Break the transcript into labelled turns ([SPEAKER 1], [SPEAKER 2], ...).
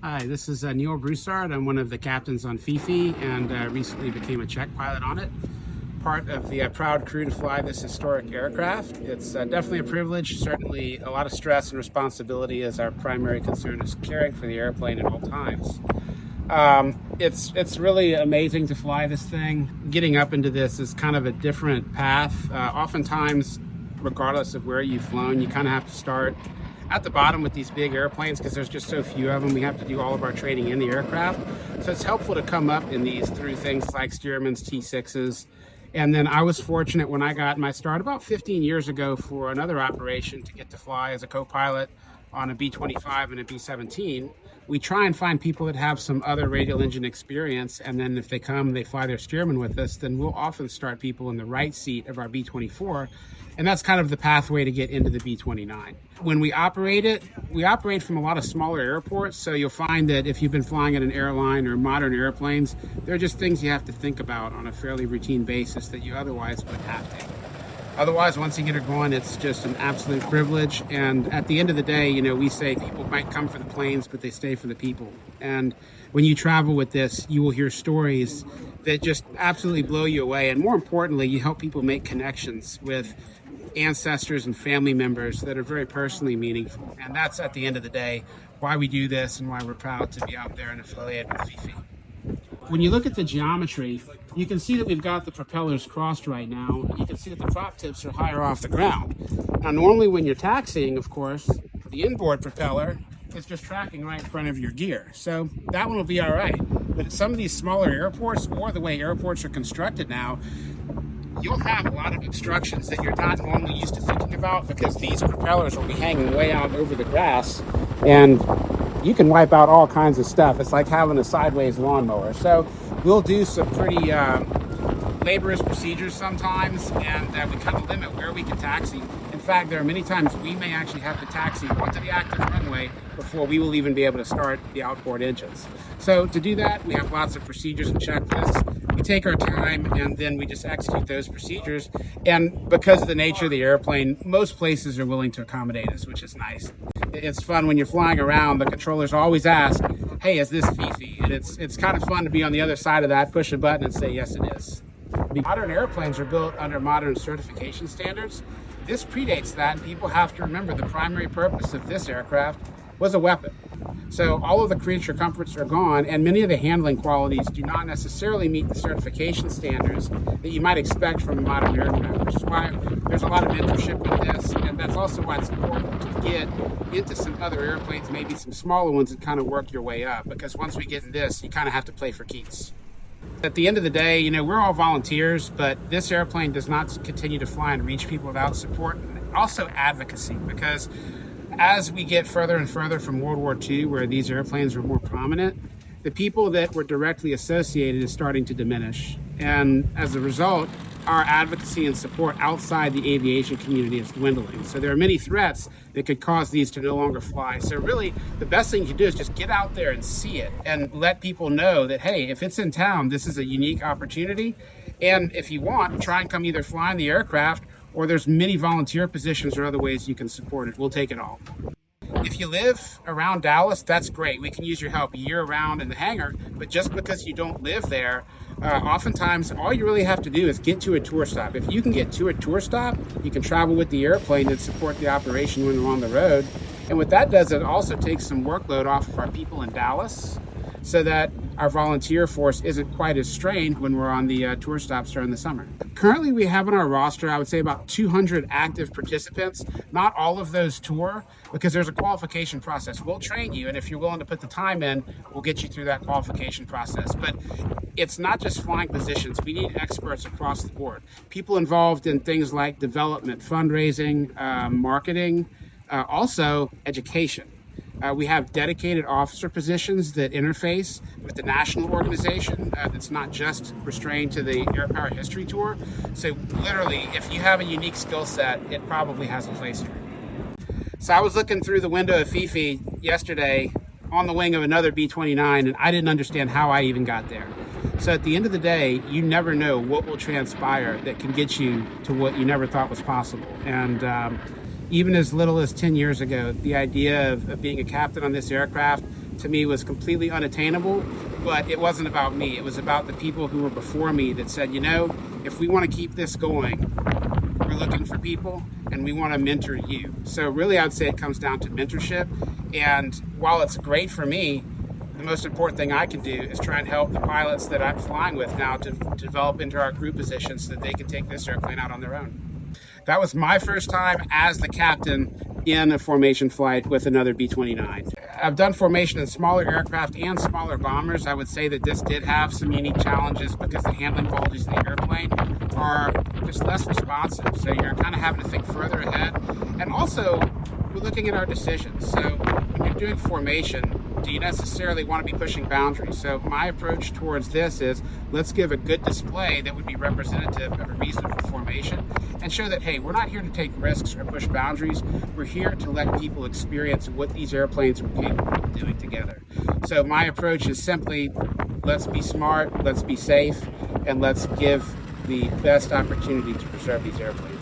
[SPEAKER 1] Hi, this is Neil Broussard. I'm one of the captains on FiFi and recently became a check pilot on it. Part of the proud crew to fly this historic aircraft. It's definitely a privilege, certainly a lot of stress and responsibility as our primary concern is caring for the airplane at all times. It's really amazing to fly this thing. Getting up into this is kind of a different path. Oftentimes, regardless of where you've flown, you kind of have to start at the bottom with these big airplanes because there's just so few of them. We have to do all of our training in the aircraft. So it's helpful to come up in these through things like Stearman's T6s. And then I was fortunate when I got my start about 15 years ago for another operation to get to fly as a co-pilot on a B-25 and a B-17. We try and find people that have some other radial engine experience, and then if they come, they fly their Stearman with us, then we'll often start people in the right seat of our B-24, and that's kind of the pathway to get into the B-29. When we operate it, we operate from a lot of smaller airports, so you'll find that if you've been flying at an airline or modern airplanes, there are just things you have to think about on a fairly routine basis that you otherwise wouldn't have to. Otherwise, once you get it going, it's just an absolute privilege. And at the end of the day, you know, we say people might come for the planes, but they stay for the people. And when you travel with this, you will hear stories that just absolutely blow you away. And more importantly, you help people make connections with ancestors and family members that are very personally meaningful. And that's, at the end of the day, why we do this and why we're proud to be out there and affiliated with FiFi. When you look at the geometry, you can see that we've got the propellers crossed right now. You can see that the prop tips are higher off the ground. Now, normally when you're taxiing, of course, the inboard propeller is just tracking right in front of your gear. So that one will be all right. But at some of these smaller airports, or the way airports are constructed now, you'll have a lot of obstructions that you're not normally used to thinking about because these propellers will be hanging way out over the grass, and you can wipe out all kinds of stuff. It's like having a sideways lawnmower. So we'll do some pretty laborious procedures sometimes, and we kind of limit where we can taxi. In fact, there are many times we may actually have to taxi onto the active runway before we will even be able to start the outboard engines. So to do that, we have lots of procedures and checklists. We take our time and then we just execute those procedures. And because of the nature of the airplane, most places are willing to accommodate us, which is nice. It's fun when you're flying around. The controllers always ask, hey, is this FiFi? And it's kind of fun to be on the other side of that, push a button and say, yes, it is. Modern airplanes are built under modern certification standards. This predates that, and people have to remember the primary purpose of this aircraft was a weapon. So all of the creature comforts are gone, and many of the handling qualities do not necessarily meet the certification standards that you might expect from a modern aircraft, which is why there's a lot of mentorship with this, and that's also why it's important to get into some other airplanes, maybe some smaller ones, and kind of work your way up, because once we get in this, you kind of have to play for keeps. At the end of the day, you know, we're all volunteers, but this airplane does not continue to fly and reach people without support, and also advocacy, because as we get further and further from World War II, where these airplanes were more prominent, the people that were directly associated is starting to diminish. And as a result, our advocacy and support outside the aviation community is dwindling. So there are many threats that could cause these to no longer fly. So really, the best thing you can do is just get out there and see it and let people know that, hey, if it's in town, this is a unique opportunity. And if you want, try and come either fly in the aircraft, or there's many volunteer positions or other ways you can support it. We'll take it all. If you live around Dallas, that's great. We can use your help year round in the hangar, but just because you don't live there, oftentimes all you really have to do is get to a tour stop. If you can get to a tour stop, you can travel with the airplane and support the operation when we're on the road. And what that does, it also takes some workload off of our people in Dallas, so that our volunteer force isn't quite as strained when we're on the tour stops during the summer. Currently, we have on our roster, I would say, about 200 active participants. Not all of those tour, because there's a qualification process. We'll train you, and if you're willing to put the time in, we'll get you through that qualification process. But it's not just flying positions. We need experts across the board. People involved in things like development, fundraising, marketing, also education. We have dedicated officer positions that interface with the national organization that's not just restrained to the Air Power History Tour. So literally, if you have a unique skill set, it probably has a place here. So I was looking through the window of FiFi yesterday on the wing of another B-29, and I didn't understand how I even got there. So at the end of the day, you never know what will transpire that can get you to what you never thought was possible. And even as little as 10 years ago, the idea of being a captain on this aircraft to me was completely unattainable, but it wasn't about me. It was about the people who were before me that said, you know, if we want to keep this going, we're looking for people and we want to mentor you. So really, I'd say it comes down to mentorship. And while it's great for me, the most important thing I can do is try and help the pilots that I'm flying with now to develop into our crew positions so that they can take this airplane out on their own. That was my first time as the captain in a formation flight with another B-29. I've done formation in smaller aircraft and smaller bombers. I would say that this did have some unique challenges because the handling qualities of the airplane are just less responsive. So you're kind of having to think further ahead. And also, we're looking at our decisions. So when you're doing formation, do you necessarily want to be pushing boundaries? So my approach towards this is, let's give a good display that would be representative of a reasonable formation and show that, hey, we're not here to take risks or push boundaries. We're here to let people experience what these airplanes are capable of doing together. So my approach is simply, let's be smart, let's be safe, and let's give the best opportunity to preserve these airplanes.